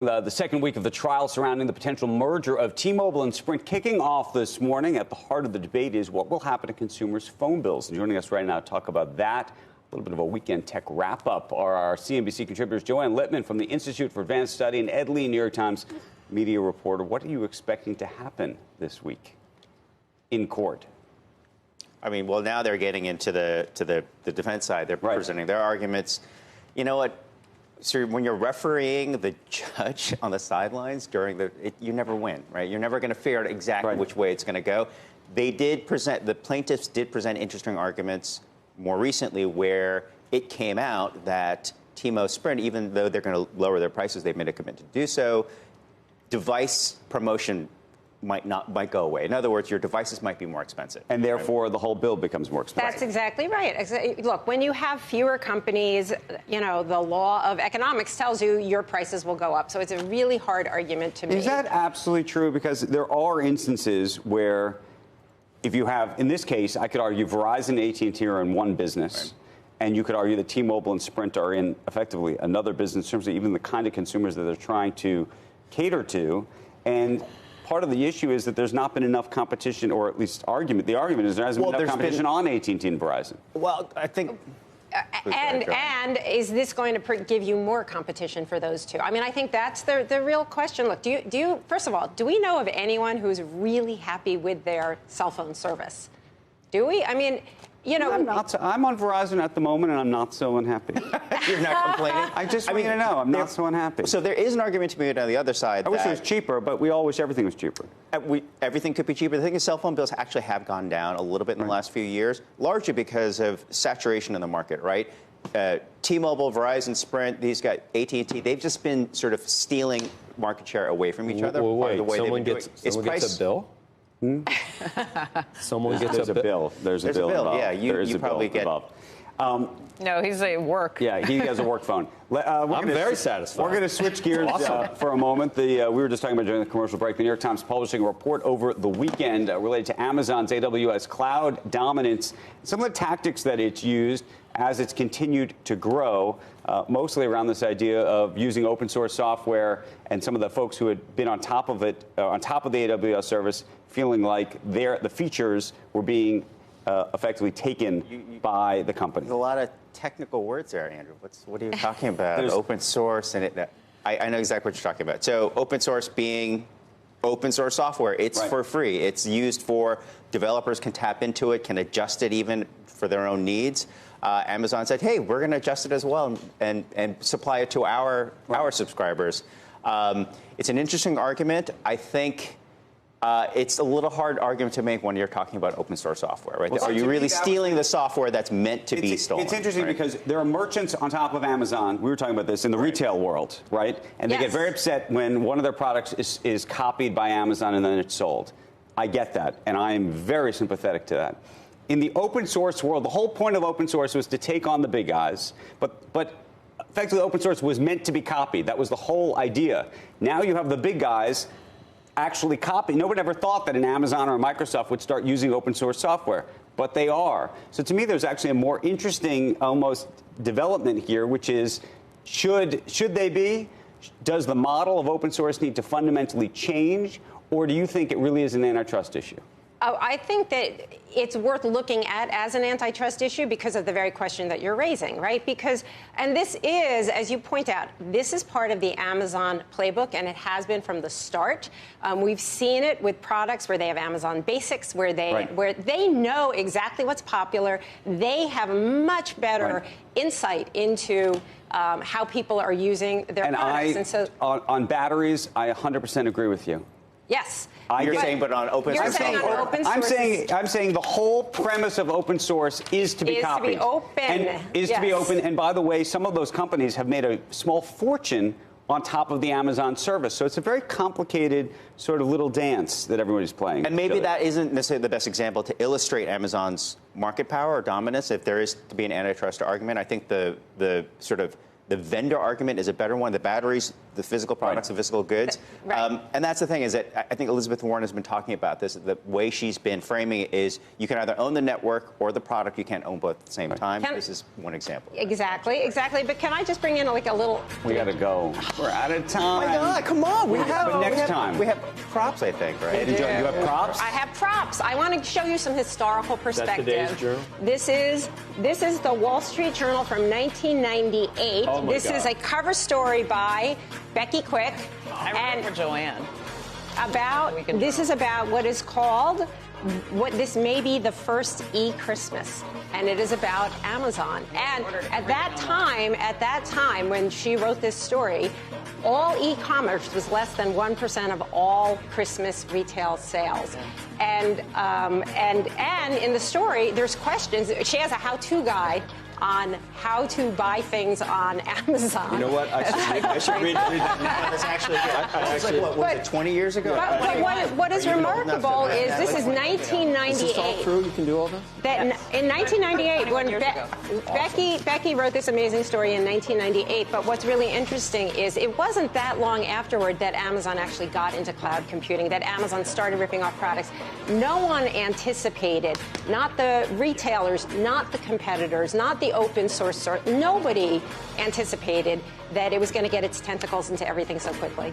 The second week of the trial surrounding the potential merger of T-Mobile and Sprint kicking off this morning. At the heart of the debate is what will happen to consumers' phone bills. And joining us right now to talk about that, a little bit of a weekend tech wrap-up, are our CNBC contributors Joanne Littman from the Institute for Advanced Study and Ed Lee, New York Times media reporter. What are you expecting to happen this week in court? I mean, well, now they're getting into the defense side. They're presenting their arguments. You know what? So when you're refereeing the judge on the sidelines you never win, right? You're never going to figure out exactly which way it's going to go. The plaintiffs did present interesting arguments more recently where it came out that T-Mobile Sprint, even though they're going to lower their prices, they've made a commitment to do so, device promotion might go away. In other words, your devices might be more expensive. And therefore, the whole bill becomes more expensive. That's exactly right. Look, when you have fewer companies, the law of economics tells you your prices will go up. So it's a really hard argument to make. Is that absolutely true? Because there are instances where if you have, in this case, I could argue Verizon and AT&T are in one business. Right. And you could argue that T-Mobile and Sprint are in, effectively, another business in terms of even the kind of consumers that they're trying to cater to. And part of the issue is that there's not been enough competition, or at least the argument is there hasn't been enough competition on AT&T and Verizon. Well, I think... And is this going to give you more competition for those two? I mean, I think that's the real question. Look, do you first of all, do we know of anyone who's really happy with their cell phone service? Do we? I mean... I'm on Verizon at the moment, and I'm not so unhappy. You're not complaining? I want you to know, I'm not so unhappy. So there is an argument to be made on the other side. I wish it was cheaper, but we all wish everything was cheaper. Everything could be cheaper. The thing is, cell phone bills actually have gone down a little bit in the last few years, largely because of saturation in the market, right? T-Mobile, Verizon, Sprint, these guys, AT&T, they've just been sort of stealing market share away from each other. Wait, someone gets a bill? Someone gets a bill. There's a bill. Involved. Yeah, you probably get. No, he's a work. Yeah, he has a work phone. I'm very satisfied. We're going to switch gears for a moment. We were just talking about during the commercial break. The New York Times publishing a report over the weekend related to Amazon's AWS cloud dominance, some of the tactics that it's used as it's continued to grow, mostly around this idea of using open source software, and some of the folks who had been on top of it, on top of the AWS service, feeling like the features were being effectively taken by the company. There's a lot of technical words there, Andrew. What are you talking about? Open source, and I know exactly what you're talking about. So open source being open source software. It's for free. It's used for developers can tap into it, can adjust it even for their own needs. Amazon said, hey, we're going to adjust it as well and supply it to our subscribers. It's an interesting argument. I think it's a little hard argument to make when you're talking about open source software, right? Well, are you really stealing the software that's meant to be stolen? It's interesting because there are merchants on top of Amazon. We were talking about this in the retail world, right? And they get very upset when one of their products is copied by Amazon and then it's sold. I get that, and I am very sympathetic to that. In the open source world, the whole point of open source was to take on the big guys, but effectively open source was meant to be copied. That was the whole idea. Now you have the big guys actually copy. Nobody ever thought that an Amazon or a Microsoft would start using open source software, but they are. So to me, there's actually a more interesting almost development here, which is should they be? Does the model of open source need to fundamentally change, or do you think it really is an antitrust issue? Oh, I think that it's worth looking at as an antitrust issue because of the very question that you're raising, right? And this is, as you point out, this is part of the Amazon playbook, and it has been from the start. We've seen it with products where they have Amazon Basics, where they know exactly what's popular. They have much better insight into how people are using their products. And so on batteries, I 100% agree with you. Yes. You're saying, but on open source software. I'm saying the whole premise of open source is to be copied. To be open. And by the way, some of those companies have made a small fortune on top of the Amazon service. So it's a very complicated sort of little dance that everybody's playing. And maybe that isn't necessarily the best example to illustrate Amazon's market power or dominance. If there is to be an antitrust argument, I think the vendor argument is a better one. The batteries, the physical products, the physical goods. Right. And that's the thing is that I think Elizabeth Warren has been talking about this. The way she's been framing it is you can either own the network or the product. You can't own both at the same time. This is one example. Exactly. But can I just bring in like a little? We got to go. We're out of time. Oh my God, come on. We have props, I think, right? You have props? I have props. I want to show you some historical perspective. Today's Journal? This is the Wall Street Journal from 1998. Oh my this God. is a cover story by Becky Quick. I remember Joanne. This is about what is called this may be the first e-Christmas, and it is about Amazon. And at that time when she wrote this story, all e-commerce was less than 1% of all Christmas retail sales. And in the story, there's questions. She has a how-to guide on how to buy things on Amazon. You know what? I should read that now. That's actually good. What was it, 20 years ago? But what is remarkable is this is 1998. Is this all true? You can do all this? That in 1998, when Becky wrote this amazing story in 1998, but what's really interesting is it wasn't that long afterward that Amazon actually got into cloud computing, that Amazon started ripping off products. No one anticipated, not the retailers, not the competitors, not the open source, nobody anticipated that it was going to get its tentacles into everything so quickly.